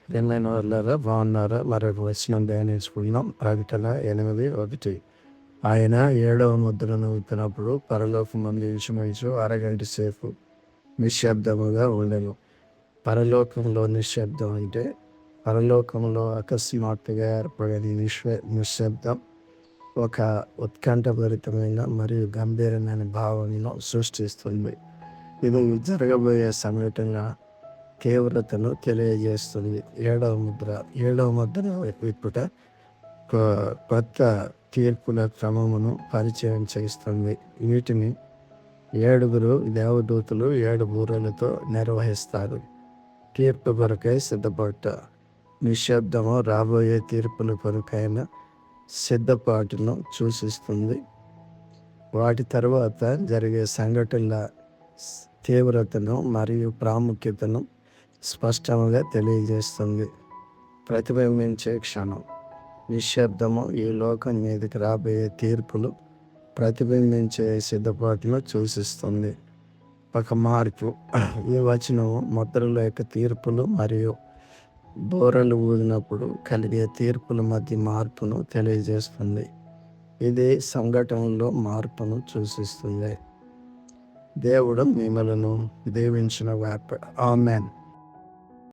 ప్రియమైన వాళ్ళారా, బాగున్నారా? మరొక వచనం ధ్యానించుకుందాం. ప్రకటన 8:1. ఆయన 7వ ముద్రను విప్పినప్పుడు పరలోకమందు ఇంచుమించు అరగంట సేపు నిశ్శబ్దముగా ఉండెను. పరలోకంలో నిశ్శబ్దం అంటే పరలోకంలో అకస్మాత్తుగా ఏర్పడిన నిశ్శబ్దం ఒక ఉత్కంఠభరితమైన మరియు గంభీరమైన భావనను సృష్టిస్తుంది. ఇది జరగబోయే సంఘటన తీవ్రతను తెలియజేస్తుంది. ఏడవ ముద్ర విప్పుట కొత్త తీర్పుల క్రమమును పరిచయం చేస్తుంది. వీటిని 7 దేవదూతలు 7 బూరలతో నిర్వహిస్తారు. తీర్పు కొరకై సిద్ధపడ్డ నిశ్శబ్దము రాబోయే తీర్పుల కొరకైన సిద్ధపాటును సూచిస్తుంది. వాటి తర్వాత జరిగే సంఘటనల తీవ్రతను మరియు ప్రాముఖ్యతను స్పష్టంగా తెలియజేస్తుంది. ప్రతిబింబించే క్షణం. నిశ్శబ్దము ఈ లోకం మీదకి రాబోయే తీర్పులు ప్రతిబింబించే సిద్ధపాటును సూచిస్తుంది. ఒక మార్పు. ఈ వచనం ముద్రల యొక్క తీర్పులు మరియు బూరలు ఊదినప్పుడు కలిగే తీర్పుల మధ్య మార్పును తెలియజేస్తుంది. ఇది సంఘటనలో మార్పును సూచిస్తుంది. దేవుడు మిమ్మలను దీవించిన ఆమేన్.